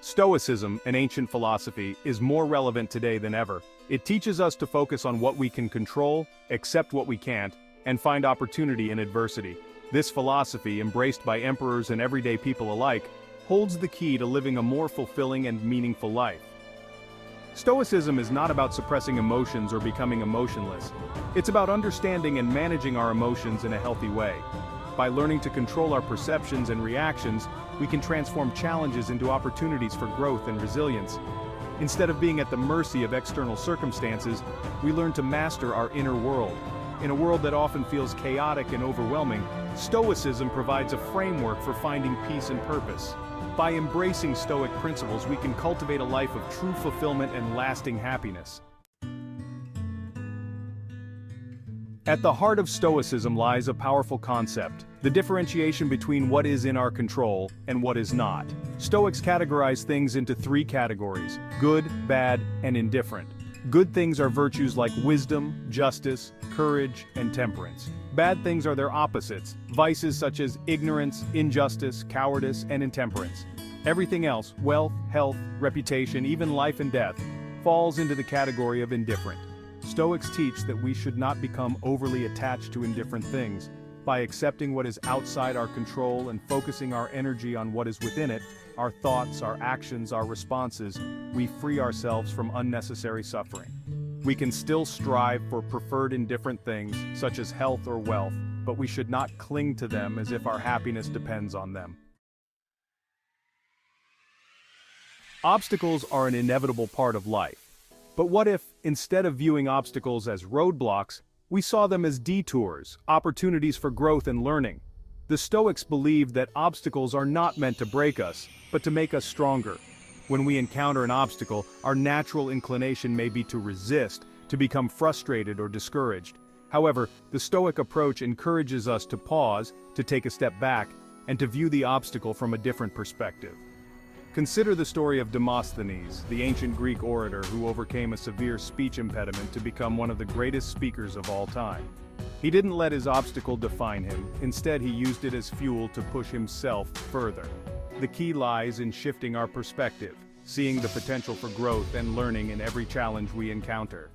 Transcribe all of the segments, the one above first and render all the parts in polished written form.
Stoicism, an ancient philosophy, is more relevant today than ever. It teaches us to focus on what we can control, accept what we can't, and find opportunity in adversity. This philosophy, embraced by emperors and everyday people alike, holds the key to living a more fulfilling and meaningful life. Stoicism is not about suppressing emotions or becoming emotionless. It's about understanding and managing our emotions in a healthy way. By learning to control our perceptions and reactions, we can transform challenges into opportunities for growth and resilience. Instead of being at the mercy of external circumstances, we learn to master our inner world. In a world that often feels chaotic and overwhelming, Stoicism provides a framework for finding peace and purpose. By embracing Stoic principles, we can cultivate a life of true fulfillment and lasting happiness. At the heart of Stoicism lies a powerful concept: the differentiation between what is in our control and what is not. Stoics categorize things into three categories: good, bad, and indifferent. Good things are virtues like wisdom, justice, courage, and temperance. Bad things are their opposites, vices such as ignorance, injustice, cowardice, and intemperance. Everything else, wealth, health, reputation, even life and death, falls into the category of indifferent. Stoics teach that we should not become overly attached to indifferent things. By accepting what is outside our control and focusing our energy on what is within it, our thoughts, our actions, our responses, we free ourselves from unnecessary suffering. We can still strive for preferred indifferent things, such as health or wealth, but we should not cling to them as if our happiness depends on them. Obstacles are an inevitable part of life. But what if, instead of viewing obstacles as roadblocks, we saw them as detours, opportunities for growth and learning? The Stoics believed that obstacles are not meant to break us, but to make us stronger. When we encounter an obstacle, our natural inclination may be to resist, to become frustrated or discouraged. However, the Stoic approach encourages us to pause, to take a step back, and to view the obstacle from a different perspective. Consider the story of Demosthenes, the ancient Greek orator who overcame a severe speech impediment to become one of the greatest speakers of all time. He didn't let his obstacle define him, instead he used it as fuel to push himself further. The key lies in shifting our perspective, seeing the potential for growth and learning in every challenge we encounter.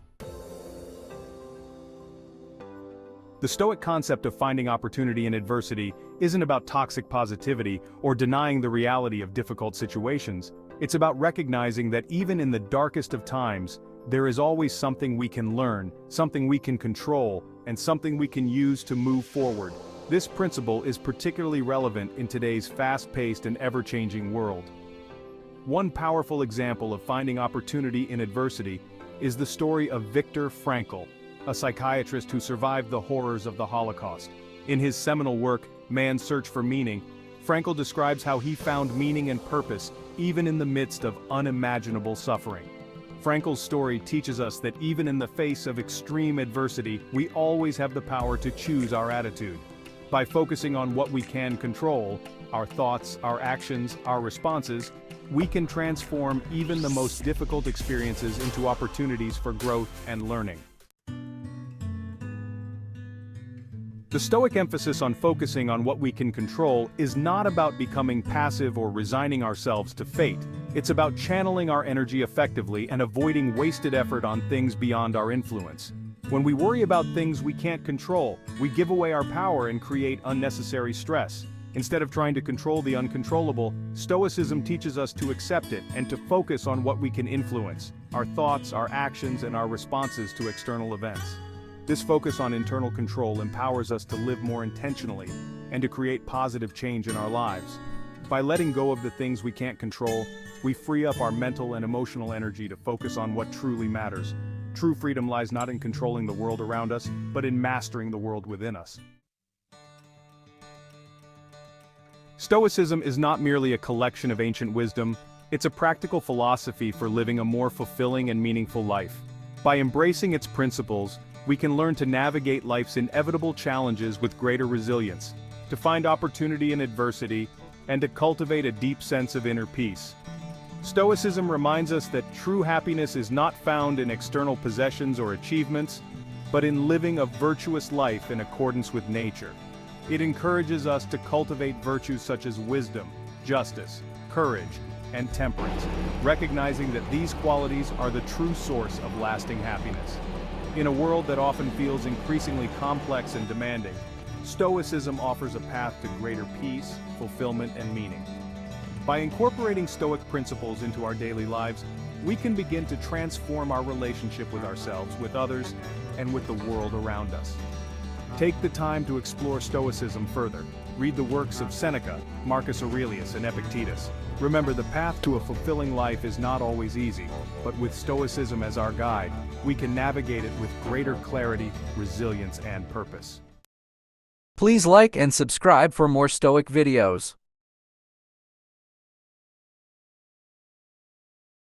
The Stoic concept of finding opportunity in adversity isn't about toxic positivity or denying the reality of difficult situations. It's about recognizing that even in the darkest of times, there is always something we can learn, something we can control, and something we can use to move forward. This principle is particularly relevant in today's fast-paced and ever-changing world. One powerful example of finding opportunity in adversity is the story of Viktor Frankl, a psychiatrist who survived the horrors of the Holocaust. In his seminal work, Man's Search for Meaning, Frankl describes how he found meaning and purpose even in the midst of unimaginable suffering. Frankl's story teaches us that even in the face of extreme adversity, we always have the power to choose our attitude. By focusing on what we can control, our thoughts, our actions, our responses, we can transform even the most difficult experiences into opportunities for growth and learning. The Stoic emphasis on focusing on what we can control is not about becoming passive or resigning ourselves to fate. It's about channeling our energy effectively and avoiding wasted effort on things beyond our influence. When we worry about things we can't control, we give away our power and create unnecessary stress. Instead of trying to control the uncontrollable, Stoicism teaches us to accept it and to focus on what we can influence: our thoughts, our actions, and our responses to external events. This focus on internal control empowers us to live more intentionally and to create positive change in our lives. By letting go of the things we can't control, we free up our mental and emotional energy to focus on what truly matters. True freedom lies not in controlling the world around us, but in mastering the world within us. Stoicism is not merely a collection of ancient wisdom, it's a practical philosophy for living a more fulfilling and meaningful life. By embracing its principles, we can learn to navigate life's inevitable challenges with greater resilience, to find opportunity in adversity, and to cultivate a deep sense of inner peace. Stoicism reminds us that true happiness is not found in external possessions or achievements, but in living a virtuous life in accordance with nature. It encourages us to cultivate virtues such as wisdom, justice, courage, and temperance, recognizing that these qualities are the true source of lasting happiness. In a world that often feels increasingly complex and demanding, Stoicism offers a path to greater peace, fulfillment, and meaning. By incorporating Stoic principles into our daily lives, we can begin to transform our relationship with ourselves, with others, and with the world around us. Take the time to explore Stoicism further. Read the works of Seneca, Marcus Aurelius, and Epictetus. Remember, the path to a fulfilling life is not always easy, but with Stoicism as our guide, we can navigate it with greater clarity, resilience, and purpose. Please like and subscribe for more Stoic videos.